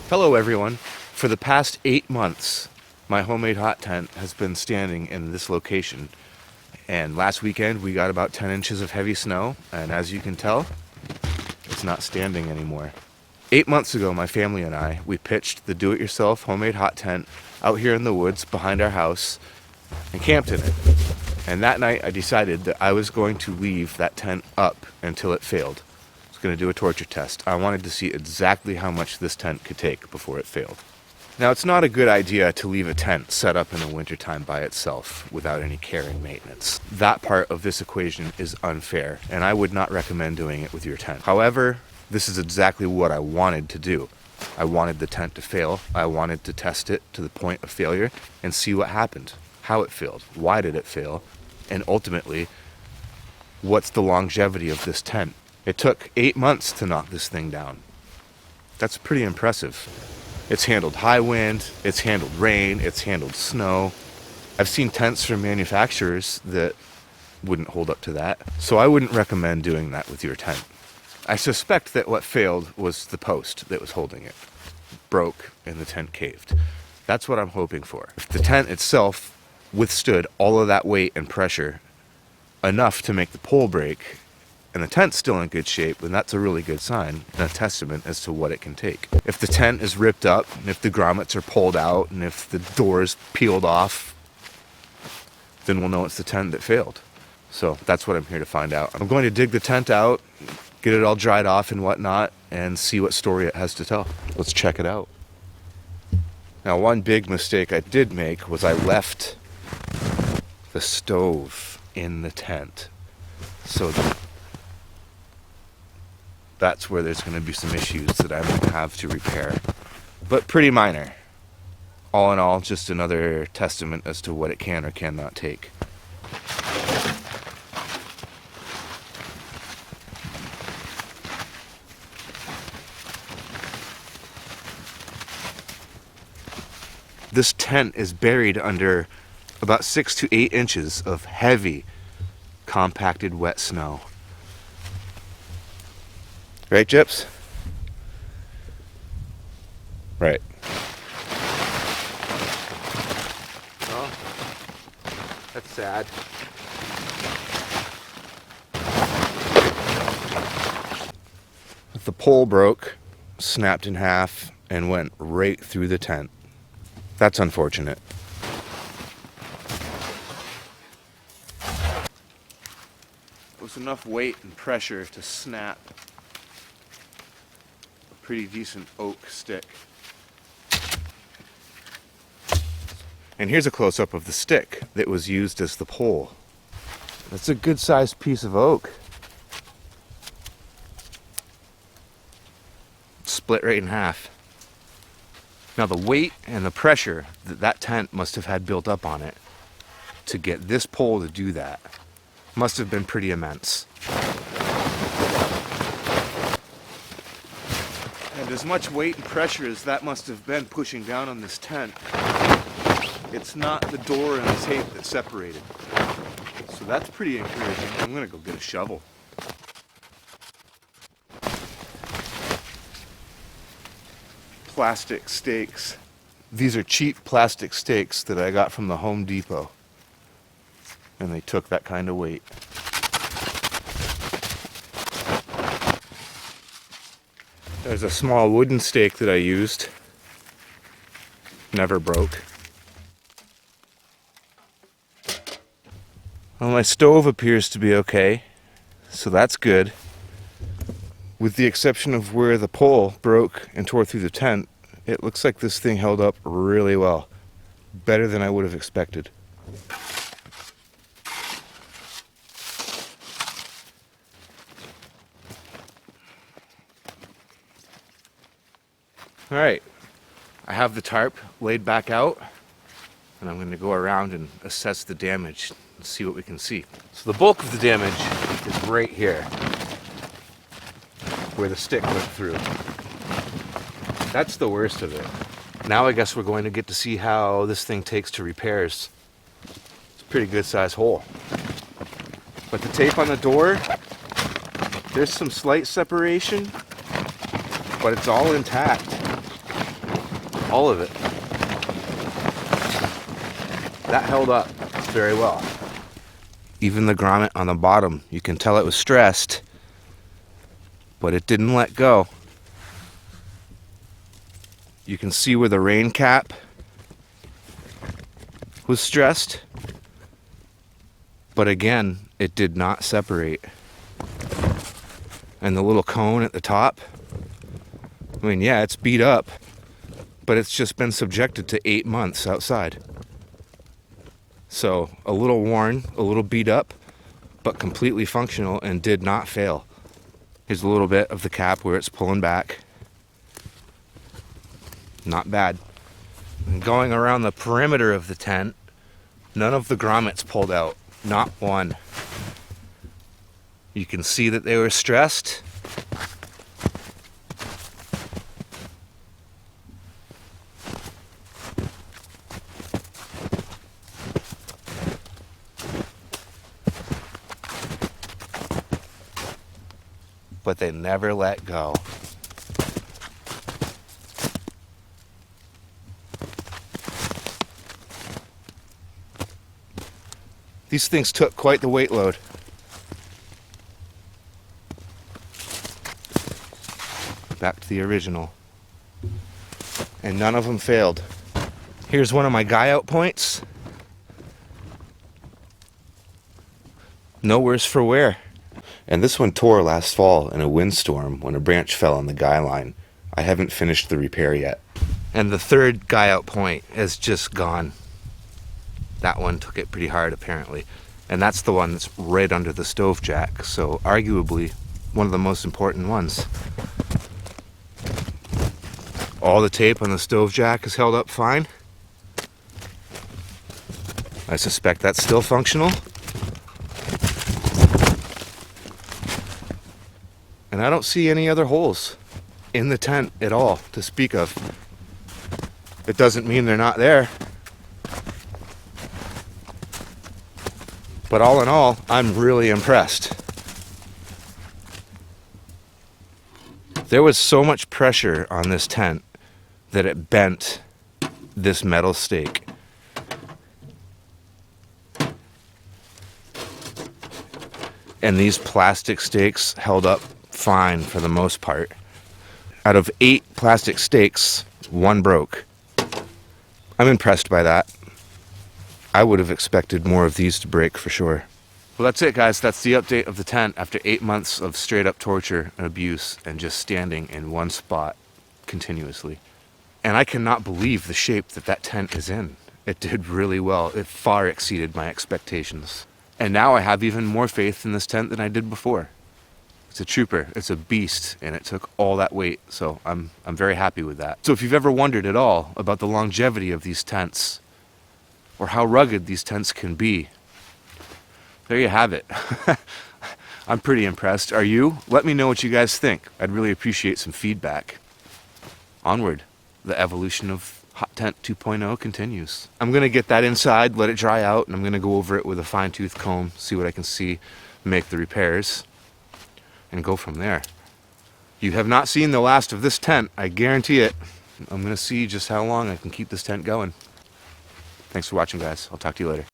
Hello everyone. For the past 8 months, my homemade hot tent has been standing in this location. And last weekend we got about 10 inches of heavy snow, and as you can tell, it's not standing anymore. 8 months ago, my family and I, we pitched the do-it-yourself homemade hot tent out here in the woods behind our house and camped in it. And that night I decided that I was going to leave that tent up until it failed. I was going to do a torture test. I wanted to see exactly how much this tent could take before it failed. Now, it's not a good idea to leave a tent set up in the wintertime by itself without any care and maintenance. That part of this equation is unfair, and I would not recommend doing it with your tent. However, this is exactly what I wanted to do. I wanted the tent to fail. I wanted to test it to the point of failure and see what happened, how it failed, why did it fail, and ultimately, what's the longevity of this tent? It took 8 months to knock this thing down. That's pretty impressive. It's handled high wind, it's handled rain, it's handled snow. I've seen tents from manufacturers that wouldn't hold up to that, so I wouldn't recommend doing that with your tent. I suspect that what failed was the post that was holding it. It broke and the tent caved. That's what I'm hoping for. If the tent itself withstood all of that weight and pressure enough to make the pole break, and the tent's still in good shape, then that's a really good sign and a testament as to what it can take. If the tent is ripped up, and if the grommets are pulled out, and if the doors peeled off, then we'll know it's the tent that failed. So that's what I'm here to find out. I'm going to dig the tent out, get it all dried off and whatnot, and see what story it has to tell. Let's check it out. Now, one big mistake I did make was I left the stove in the tent. So that's where there's going to be some issues that I'm going to have to repair. But pretty minor. All in all, just another testament as to what it can or cannot take. This tent is buried under about 6 to 8 inches of heavy, compacted wet snow. Right, Gyps? Right. Oh, that's sad. The pole broke, snapped in half, and went right through the tent. That's unfortunate. It was enough weight and pressure to snap pretty decent oak stick. And here's a close-up of the stick that was used as the pole. That's a good-sized piece of oak. Split right in half. Now the weight and the pressure that that tent must have had built up on it to get this pole to do that must have been pretty immense. And as much weight and pressure as that must have been pushing down on this tent, it's not the door and the tape that separated. So that's pretty encouraging. I'm gonna go get a shovel. Plastic stakes. These are cheap plastic stakes that I got from the Home Depot. And they took that kind of weight. There's a small wooden stake that I used. Never broke. Well, my stove appears to be okay, so that's good. With the exception of where the pole broke and tore through the tent, it looks like this thing held up really well. Better than I would have expected. All right, I have the tarp laid back out, and I'm going to go around and assess the damage and see what we can see. So the bulk of the damage is right here, where the stick went through. That's the worst of it. Now I guess we're going to get to see how this thing takes to repairs. It's a pretty good size hole. But the tape on the door, there's some slight separation, but it's all intact. all of it. That held up very well. Even the grommet on the bottom, you can tell it was stressed, but it didn't let go. You can see where the rain cap was stressed, but again, it did not separate. And the little cone at the top, I mean, yeah, it's beat up, but it's just been subjected to 8 months outside. So a little worn, a little beat up, but completely functional and did not fail. Here's a little bit of the cap where it's pulling back. Not bad. And going around the perimeter of the tent, none of the grommets pulled out, not one. You can see that they were stressed. But they never let go. These things took quite the weight load. Back to the original. And none of them failed. Here's one of my guy out points. No worse for wear. And this one tore last fall in a windstorm when a branch fell on the guy line. I haven't finished the repair yet. And the third guy out point is just gone. That one took it pretty hard apparently. And that's the one that's right under the stove jack, so arguably one of the most important ones. All the tape on the stove jack is held up fine. I suspect that's still functional. And I don't see any other holes in the tent at all to speak of. It doesn't mean they're not there. But all in all, I'm really impressed. There was so much pressure on this tent that it bent this metal stake. And these plastic stakes held up fine for the most part. Out of 8 plastic stakes, 1 broke. I'm impressed by that. I would have expected more of these to break for sure. Well, that's it, guys. That's the update of the tent after 8 months of straight up torture and abuse and just standing in one spot continuously. And I cannot believe the shape that that tent is in. It did really well. It far exceeded my expectations. And now I have even more faith in this tent than I did before. It's a trooper, it's a beast, and it took all that weight, so I'm very happy with that. So if you've ever wondered at all about the longevity of these tents, or how rugged these tents can be, there you have it. I'm pretty impressed. Are you? Let me know what you guys think. I'd really appreciate some feedback. Onward. The evolution of Hot Tent 2.0 continues. I'm going to get that inside, let it dry out, and I'm going to go over it with a fine-tooth comb, see what I can see, make the repairs, and go from there. You have not seen the last of this tent, I guarantee it. I'm going to see just how long I can keep this tent going. Thanks for watching, guys. I'll talk to you later.